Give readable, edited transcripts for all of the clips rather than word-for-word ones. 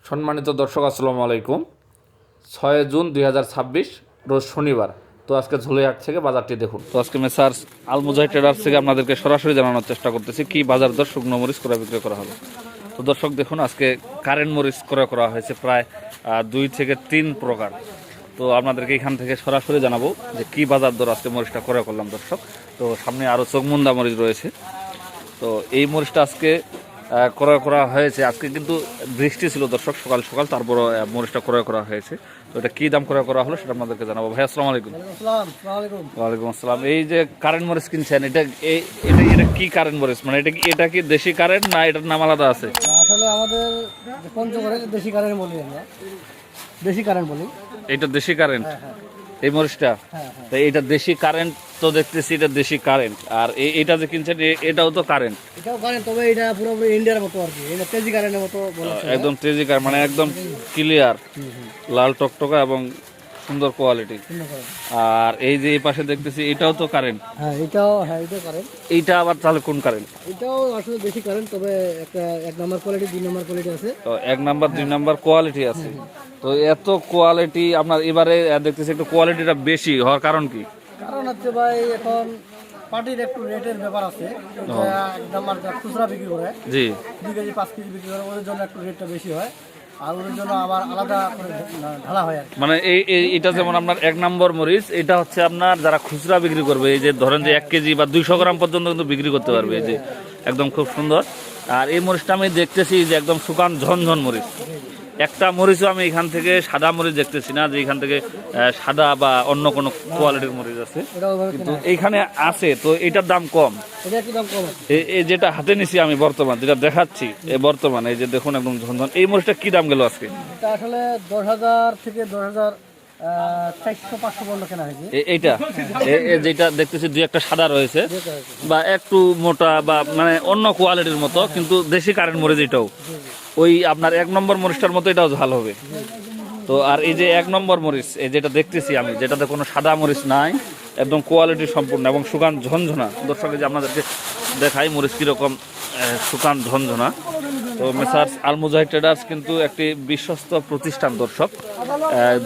সম্মানিত দর্শক আসসালামু আলাইকুম। 6 জুন 2026 রোজ শনিবার। তো আজকে ঝুলিহাট থেকে বাজারটি দেখুন। তো আজকে মেসার্স আল মুজাহিদ ট্রেডার্স থেকে আপনাদেরকে সরাসরি জানানোর চেষ্টা করতেছি কি বাজার দর শুকনো মরিচ ক্রয় বিক্রয় করা হলো। তো দর্শক দেখুন, আজকে কারেন্ট মরিচ ক্রয় করা হয়েছে প্রায় 2 থেকে 3 প্রকার। তো আপনাদেরকে এখান থেকে সরাসরি জানাবো যে কি বাজার দর আজকে মরিচটা ক্রয় করলাম দর্শক। তো সামনে আরও চোখমুন্দা মরিচ রয়েছে। তো এই মরিচটা আজকে ক্রয় করা হয়েছে। আজকে কিন্তু বৃষ্টি ছিল দর্শক, সকাল সকাল, তারপর মরিচটা ক্রয় করা হয়েছে। তো এটা কী দাম ক্রয় করা হলো সেটা আপনাদেরকে জানাবো। ভাই আসসালামু আলাইকুম। ওয়ালাইকুম আসসালাম। এই যে কারেন্ট মরিচ কিনছেন, এটা এটা কি কারেন্ট মরিচ, মানে এটা কি দেশি কারেন্ট না এটার নাম আলাদা আছে? আসলে আমাদের পঞ্চগড়ে দেশি কারেন্ট বলি, আমরা দেশি কারেন্ট বলি। এটা দেশি কারেন্ট এই মরিচটা? তো এটা দেশি কারেন্ট, তো দেখতেছি এটা দেশি কারেন্ট। আর এটা যে কিনছেন এটাও তো কারেন্ট? এটাও কারেন্ট, তবে এটা পুরোপুরি ইন্ডিয়ার মতো আর কি। এটা তেজি কারেন্টের মতো বলা হয়। একদম তেজি কারেন্ট, মানে একদম ক্লিয়ার লাল টকটকা এবং সুন্দর কোয়ালিটি। আর এই যে এই পাশে দেখতেছি এটাও তো কারেন্ট? হ্যাঁ, এটাও কারেন্ট। এইটা আবার তাহলে কোন কারেন্ট? এটাও আসলে বেশি কারেন্ট, তবে একটা 1 নাম্বার কোয়ালিটি 2 নাম্বার কোয়ালিটি আছে। তো 1 নাম্বার 2 নাম্বার কোয়ালিটি আছে। তো এত কোয়ালিটি আপনার এবারে দেখতেছি একটু কোয়ালিটিটা বেশি হওয়ার কারণ কি? কারণ হচ্ছে ভাই, এখন পার্টির একটু রেটের ব্যাপার আছে। এটা 1 নাম্বার যা খুচরা বিক্রি করে, জি 2 কেজি 5 কেজি বিক্রি করে, ওদের জন্য একটু রেটটা বেশি হয়। আর ওদের জন্য আবার আলাদা করে ঢালা হয় আর কি। মানে এটা যেমন আপনার 1 নম্বর মরিচ, এটা হচ্ছে আপনার যারা খুচরা বিক্রি করবে, এই যে ধরেন যে 1 কেজি বা 200 গ্রাম পর্যন্ত কিন্তু বিক্রি করতে পারবে। এই যে একদম খুব সুন্দর। আর এই মরিচটা আমি দেখতেছি যে একদম শুকান ঝনঝন মরিচ। একটা মরিচও আমি এখান থেকে সাদা মরিচ দেখতেছি না, যে এখান থেকে সাদা বা অন্য কোনো কোয়ালিটির মরিচ আছে, কিন্তু এইখানে আছে। তো এটার দাম কম। এটা একটু দাম কম আছে। এই যেটা হাতে নিছি আমি বর্তমান যেটা দেখাচ্ছি, এই বর্তমানে এই যে দেখুন একদম ঝনঝন। এই মরিচটা কি দাম গেল আজকে? এটা আসলে 10,000 থেকে 10,400-500 পর্যন্ত কেনা হয়েছে। এইটা যেটা দেখতেছি 2-1টা সাদা রয়েছে বা একটু মোটা বা মানে অন্য কোয়ালিটির মতো, কিন্তু দেশি কারেন্ট মরিচ এটাও ওই আপনার 1 নম্বর মরিচটার মতো এটাও ঝাল হবে। তো আর এই যে 1 নম্বর মরিচ, এই যেটা দেখতেছি আমি, যেটাতে কোনো সাদা মরিচ নাই, একদম কোয়ালিটি সম্পূর্ণ এবং শুকান ঝনঝনা। দর্শক যে আপনাদেরকে দেখাই মরিচ কীরকম শুকান ঝনঝনা। তো মেসার্স আল মুজাহিদ ট্রেডার্স কিন্তু একটি বিশ্বস্ত প্রতিষ্ঠান দর্শক,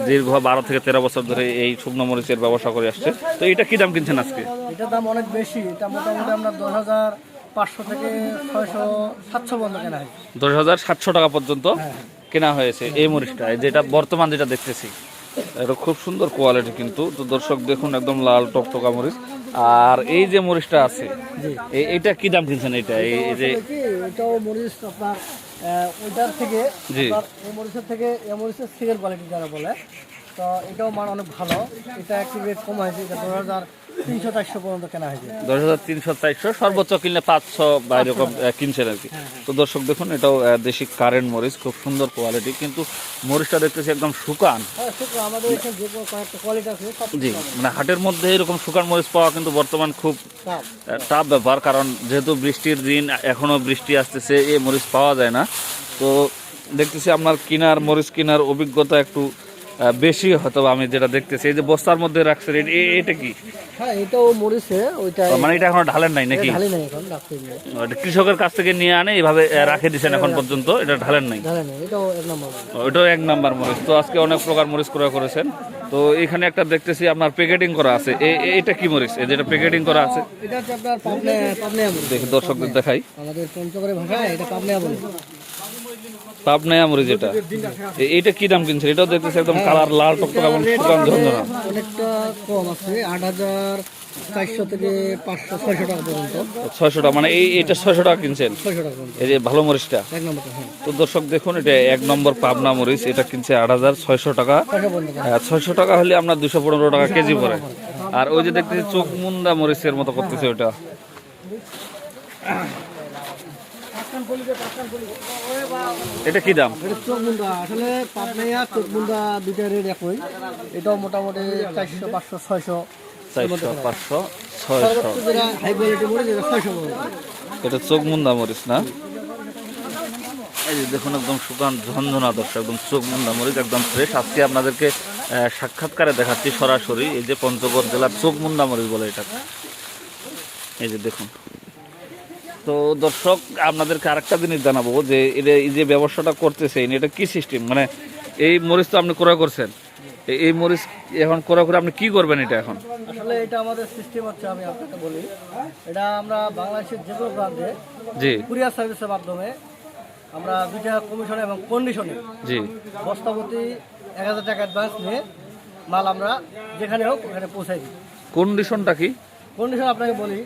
দীর্ঘ 12 থেকে 13 বছর ধরে এই শুকনো মরিচের ব্যবসা করে আসছে। তো এটা কি দাম কিনছেন আজকে? এটার দাম অনেক বেশি। এটা মোটামুটি আপনার 10,500 থেকে 600-700 পর্যন্ত কেনা হয়েছে। 10,700 টাকা পর্যন্ত কেনা হয়েছে এই মরিচটা, যেটা বর্তমান যেটা দেখতেছি। এটা খুব সুন্দর কোয়ালিটি কিন্তু। তো দর্শক দেখুন একদম লাল টকটকা মরিচ। আর এই যে মরিচটা আছে, এইটা কি দাম কিনছেন? এটা এই যে এটাও মরিচ আপনার ওইটার থেকে, জি এই মরিচের থেকে এই মরিচের সেকেন্ড কোয়ালিটি যারা বলে, তো এটাও মান অনেক ভালো। এটা একটু রেট কম হয়েছে। এটা 10,300-400 পর্যন্ত কেনা হয়েছে। 10,300-400, সর্বোচ্চ কিনলে 500 বা এরকম কিনছেন আর কি। তো দর্শক দেখুন এটাও দেশি কারেন্ট মরিচ, খুব সুন্দর কোয়ালিটি, কিন্তু মরিচটা দেখতেছি একদম শুকান। আমাদের এখানে যে কয়েকটা কোয়ালিটি আছে সব জি, মানে হাটের মধ্যে এরকম শুকান মরিচ পাওয়া কিন্তু বর্তমান খুব টাফ ব্যাপার, কারণ যেহেতু বৃষ্টির দিন, এখনো বৃষ্টি আসতেছে, এই মরিচ পাওয়া যায় না। তো দেখতেছি আপনার মরিচ কেনার অভিজ্ঞতা একটু বেশি, হয়তো আমি যেটা দেখতেছি। এই যে বস্তার মধ্যে রাখছেন, এটা কি? হ্যাঁ, এটাও মরিচে ওইটা, মানে এটা এখনো ঢালেন নাই নাকি? ঢালি নাই এখন, রাখতে এটা কৃষকের কাছ থেকে নিয়ে আনে এইভাবে রাখে দিচ্ছেন এখন পর্যন্ত, এটা ঢালেন নাই? এটাও 1 নম্বর। ওইটাও 1 নাম্বার মরিচ। তো আজকে অনেক প্রকার মরিচ ক্রয় করেছেন। তো এখানে একটা দেখতেছি আপনার প্যাকেটিং করা আছে, এটা কি মরিচ? এই যেটা প্যাকেটিং করা আছে, এটা হচ্ছে আপনার পাবনা মরিচ। দেখি দর্শকদের দেখাই। আমাদের পঞ্চগড়ের ভাষায় এটা পাবনা মরিচ। পাবনায়া মরিচ এটা। এইটা কি দাম কিনছেন? এটাও দেখতেছি একদম কালার লাল টকটক এবং শুকান ঝনঝনা। অনেকটা কম আছে, 8,400 থেকে 500-600 টাকা পর্যন্ত। 600 টাকা, মানে এইটা 600 টাকা কিনছেন? 600 টাকা পর্যন্ত এই যে ভালো মরিচটা 1 নম্বরটা। হ্যাঁ, তো দর্শক দেখুন এটা 1 নম্বর পাবনা মরিচ, এটা কিনছে 8,600 টাকা। 600 টাকা হলে আপনার 215 টাকা কেজি পড়ে। আর ওই যে দেখতেছি চোখ মুন্দা মরিচের মতো করতেছে ওটা, এটা কি দাম? এটা চোখমুন্দা। আসলে পাবনাইয়া চোখমুন্দা দুইটা রেট একই। এটাও মোটামুটি 400, 500, 600। 400, 500, 600। যেটা হাই কোয়ালিটি মরিচ এটা 600 পড়বে। এটা চোখ মুন্দা মরিচ না? এই যে দেখুন একদম শুকান ঝনঝনা দর্শক, একদম চোখ মুন্দা মরিচ, একদম ফ্রেশ। আজকে আপনাদেরকে সাক্ষাৎকারে দেখাচ্ছি সরাসরি। এই যে পঞ্চগড় জেলার চোখ মুন্দা মরিচ বলে এটা। এই যে দেখুন তো দর্শক আপনাদেরকে আরেকটা জিনিস জানাবো যে এই যে ব্যবসাটা করতেছেন এটা কি সিস্টেম, মানে এই মরিচ তো আপনি ক্রয় করছেন, এই মরিচ এখন ক্রয় করে আপনি কি করবেন এটা এখন? আসলে এটা আমাদের সিস্টেম হচ্ছে, আমি আপনাকে বলি, এটা আমরা বাংলাদেশের যে কোনো প্রান্তে জি কুরিয়ার সার্ভিসের মাধ্যমে আমরা 2 টাকা কমিশনে এবং কন্ডিশনে জি বস্তাপতি 1000 টাকা অ্যাডভান্স নিয়ে মাল আমরা যেখানে হোক ওখানে পৌঁছাই দিই। কন্ডিশনটা কি? কন্ডিশন আপনাকে বলি,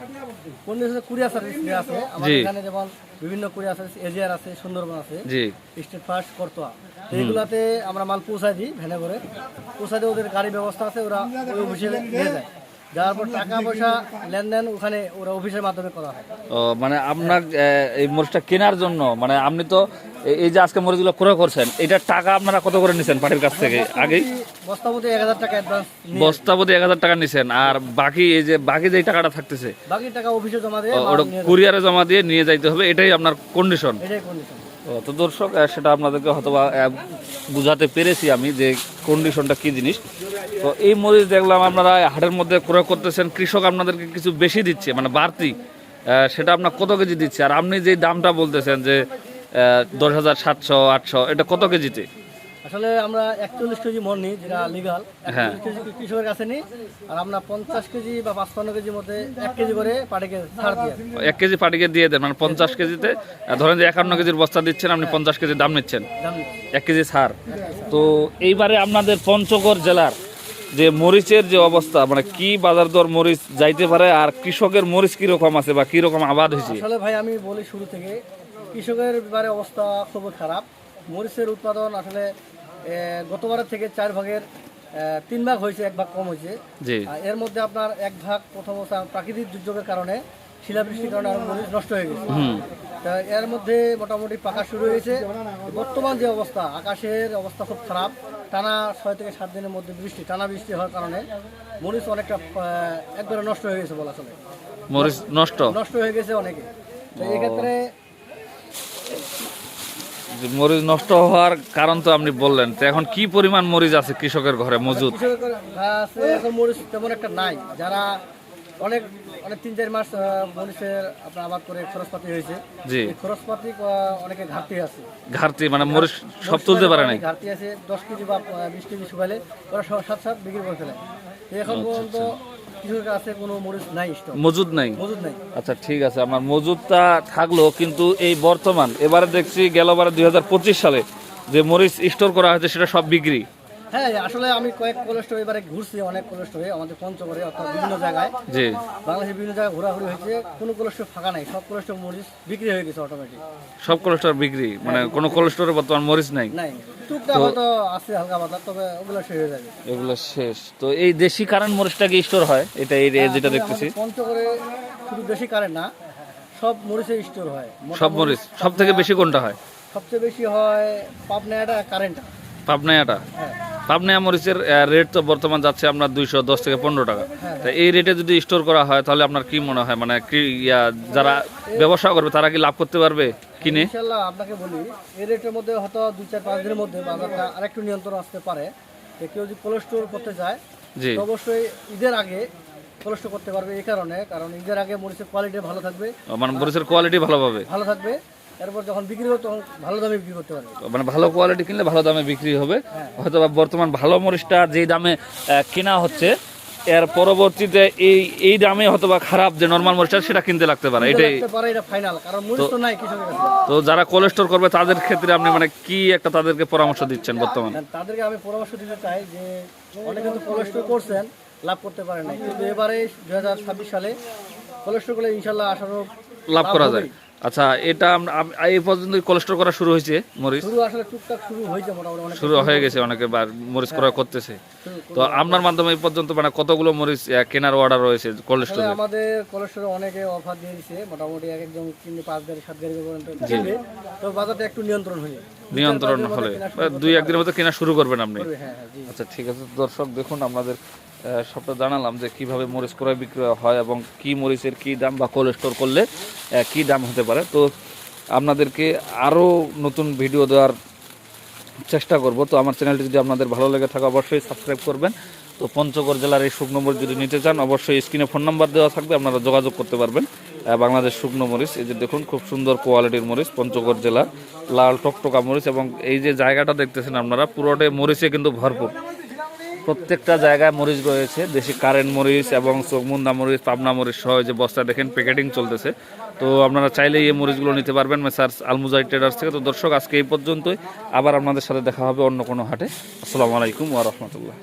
কন্ডিশনে কুরিয়ার সার্ভিস যে আছে আমাদের জি। এখানে, যেমন বিভিন্ন কুরিয়ার সার্ভিস এজিআর আছে, সুন্দরবন আছে, জি স্টেট ফার্স্ট, করতোয়া, তো এইগুলাতে আমরা মাল পৌঁছাই দিই ভ্যানে করে। পৌঁছাই দিয়ে ওদের গাড়ি ব্যবস্থা আছে, ওরা ওই অফিসে নিয়ে যায়, যাওয়ার পর টাকা পয়সা লেনদেন ওখানে ওরা অফিসের মাধ্যমে করা হয়। ও মানে আপনার এই মরিচটা কেনার জন্য, মানে আপনি তো এই যে আজকে মরিচগুলো ক্রয় করছেন এটার টাকা আপনারা কত করে নিছেন পার্টির কাছ থেকে? আগেই বস্তাপতি 1000 টাকা অ্যাডভান্স নিয়ে বস্তাপতি 1000 টাকা নিছেন, আর বাকি এই যে বাকি যে টাকাটা থাকতেছে বাকি টাকা অফিসে জমা দিয়ে ওটা কুরিয়ারে জমা দিয়ে নিয়ে যাইতে হবে, এটাই আপনার কন্ডিশন। এটাই কন্ডিশন। তো দর্শক সেটা আপনাদেরকে হয়তো বুঝাতে পেরেছি আমি যে কন্ডিশনটা কি জিনিস। তো এই মরিচ দেখলাম আপনারা হাটের মধ্যে ক্রয় করতেছেন, কৃষক আপনাদেরকে কিছু বেশি দিচ্ছে, মানে বাড়তি, সেটা আপনার কত কেজি দিচ্ছে? আর আপনি যে দামটা বলতেছেন যে 10,700 800, এটা কত কেজিতে? আসলে আমরা 41 কেজি মন নিই, যেটা লিগাল, হ্যাঁ। 41 কেজি কৃষকের কাছে নিই, আর আমরা 50 কেজি বা 55 কেজির মধ্যে 1 কেজি করে পাটিকে ছাড় দিই। 1 কেজি পাটিকে দিয়ে দেন, মানে 50 কেজিতে ধরেন যে 51 কেজির বস্তা দিচ্ছেন, আপনি 50 কেজি দাম নিচ্ছেন, দাম নিচ্ছি। 1 কেজি ছাড়। তো এইবারে আপনাদের পঞ্চগড় জেলার যে মরিচের যে অবস্থা, মানে কি বাজার দর মরিচ যাইতে পারে, আর কৃষকের মরিচ কিরকম আছে বা কিরকম আবাদ হয়েছে? আসলে ভাই আমি বলি শুরু থেকে, কৃষকের ব্যাপারে অবস্থা খুবই খারাপ। মরিচের উৎপাদন আসলে গতবারের থেকে 4 ভাগের 3 ভাগ হয়েছে, 1 ভাগ কম হয়েছে। জি আর এর মধ্যে আপনার 1 ভাগ প্রথমত প্রাকৃতিক দুর্যোগের কারণে, শিলাবৃষ্টির কারণে আরো মরিচ নষ্ট হয়ে গেছে। তা এর মধ্যে মোটামুটি পাকা শুরু হয়েছে। বর্তমান যে অবস্থা, আকাশের অবস্থা খুব খারাপ, টানা 6 থেকে 7 দিনের মধ্যে টানা বৃষ্টি হওয়ার কারণে মরিচ অনেকটা একবারে নষ্ট হয়ে গেছে বলা চলে। মরিচ নষ্ট হয়ে গেছে অনেকে। তো এক্ষেত্রে যে মরিচ নষ্ট হওয়ার কারণ তো আপনি বললেন, তো এখন কি পরিমাণ মরিচ আছে কৃষকের ঘরে মজুদ? কৃষকের কাছে এখন মরিচ তেমন একটা নাই, যারা অনেক 3-4 মাস মরিচের আপনার আবাদ করে খরচপাতি হয়েছে, জি এই খরচপাতি অনেকে ঘাটতি আছে। ঘাটতি মানে মরিচ সব তুলতে পারে নাই। ঘাটতি আছে, 10 কেজি বা 20 কেজি শুকাইলে ওরা 7 বিক্রি করে ফেলে। তো এখন পর্যন্ত কৃষকের কাছে কোনো মরিচ নাই, স্টক মজুদ নাই। মজুদ নাই। আচ্ছা ঠিক আছে, আমার মজুদটা থাকলো, কিন্তু এই বর্তমান এবারে দেখছি গেলবারে 2025 সালে যে মরিচ স্টোর করা হয়েছে সেটা সব বিক্রি। হ্যাঁ, আসলে আমি কয়েক কোলেস্টোর এবারে ঘুরছি, অনেক কোলেস্টোরে আমাদের পঞ্চগড়ে, অর্থাৎ বিভিন্ন জায়গায়, জি বাংলাদেশের বিভিন্ন জায়গায় ঘোরাঘুরি হয়েছে, কোনো কোলেস্টোর ফাঁকা নাই, সব কোলেস্টোর মরিচ বিক্রি হয়ে গেছে অটোমেটিক। সব কোলেস্টোর বিক্রি, মানে কোনো কোলেস্টোরে বর্তমান মরিচ নাই। নাই, টুকটাক হয়তো আছে হালকা পাতলা, তবে ওগুলো শেষ হয়ে যাবে। এগুলো শেষ। তো এই দেশি কারেন্ট মরিচটা কি স্টোর হয়? এটা এই যেটা দেখতেছি পঞ্চগড়ে শুধু দেশি কারেন্ট না, সব মরিচের স্টোর হয়। সব মরিচ সব থেকে বেশি কোনটা হয়? সবচেয়ে বেশি হয় পাবনাটা, কারেন্ট। পাবনায়াটা, হ্যাঁ, পাবনায়া মরিচের রেট তো বর্তমান যাচ্ছে আপনার 210 থেকে 15 টাকা। তা এই রেটে যদি স্টোর করা হয় তাহলে আপনার কি মনে হয়, মানে কি যারা ব্যবসা করবে তারা কি লাভ করতে পারবে কিনে? ইনশাআল্লাহ আপনাকে বলি, এই রেটের মধ্যে হয়তো 2-4-5 দিনের মধ্যে বাজারটা আরেকটু নিয়ন্ত্রণ আসতে পারে। তো কেউ যদি কোল্ড স্টোর করতে যায়, জি তো অবশ্যই ঈদের আগে কোল্ড স্টোর করতে পারবে। এই কারণে, কারণ ঈদের আগে মরিচের কোয়ালিটি ভালো থাকবে, মানে মরিচের কোয়ালিটি ভালো পাবে। এরপর যখন বিক্রি হবে তখন ভালো দামে বিক্রি করতে পারবে। মানে ভালো কোয়ালিটি কিনলে ভালো দামে বিক্রি হবে। হয়তো বা বর্তমান ভালো মরিচটা যে দামে কেনা হচ্ছে, এর পরবর্তীতে এই দামে হয়তো বা খারাপ যে নরমাল মরিচটা সেটা কিনতে লাগতে পারে, এটাই এটা ফাইনাল, কারণ মরিচ তো নাই কৃষকের কাছে। তো যারা কোল্ড স্টোর করবে তাদের ক্ষেত্রে আপনি মানে কি একটা তাদেরকে পরামর্শ দিচ্ছেন বর্তমানে? তাদেরকে আমি পরামর্শ দিতে চাই যে অনেকে তো কোল্ড স্টোর করছেন, লাভ করতে পারে না, কিন্তু এবারে 2026 সালে কোল্ড স্টোর করলে ইনশাআল্লাহ আসারও লাভ করা যায়। আচ্ছা, এটা এই পর্যন্ত কোল্ড স্টোর করা শুরু হয়েছে মরিচ? শুরু আসলে টুকটাক শুরু হয়েছে, মোটামুটি অনেক শুরু হয়ে গেছে, অনেকে মরিচ ক্রয় করতেছে। তো আপনার মাধ্যমে এই পর্যন্ত মানে কতগুলো মরিচ কেনার অর্ডার রয়েছে কোল্ড স্টোরে? আমাদের কোল্ড স্টোরে অনেকে অফার দিয়ে দিচ্ছে, মোটামুটি একজন কিনলে 5 গাড়ি 7 গাড়ি পর্যন্ত কিনবে। তো বাজারটা একটু নিয়ন্ত্রণ হলে 2-1 দিনের মধ্যে কেনা শুরু করবেন আপনি? হ্যাঁ, জি। আচ্ছা ঠিক আছে দর্শক, দেখুন আপনাদের সবটা জানালাম যে কিভাবে মরিচ ক্রয় বিক্রয় হয় এবং কি মরিচের কি দাম বা কোল্ড স্টোর করলে কি দাম হতে পারে। তো আপনাদেরকে আরও নতুন ভিডিও দেওয়ার চেষ্টা করব। তো আমার চ্যানেলটি যদি আপনাদের ভালো লেগে থাকে অবশ্যই সাবস্ক্রাইব করবেন। তো পঞ্চগড় জেলার এই শুকনো মরিচ যদি নিতে চান অবশ্যই স্ক্রিনে ফোন নাম্বার দেওয়া থাকবে, আপনারা যোগাযোগ করতে পারবেন। বাংলাদেশ শুকনো মরিচ। এই যে দেখুন খুব সুন্দর কোয়ালিটির মরিচ, পঞ্চগড় জেলা লাল টকটকা মরিচ। এবং এই যে জায়গাটা দেখতেছেন আপনারা পুরোটাই মরিচে কিন্তু ভরপুর, প্রত্যেকটা জায়গায় মরিচ রয়েছে, দেশি কারেন্ট মরিচ এবং চোখমুন্দা মরিচ, পাবনা মরিচ সহ যে বস্তা দেখেন প্যাকেটিং চলতেছে। তো আপনারা চাইলেই এই মরিচগুলো নিতে পারবেন মেসার্স আলমুজাহিদ ট্রেডার্স থেকে। তো দর্শক আজকে এই পর্যন্তই, আবার আপনাদের সাথে দেখা হবে অন্য কোনো হাটে। আসসালামু আলাইকুম ওয়া রাহমাতুল্লাহ।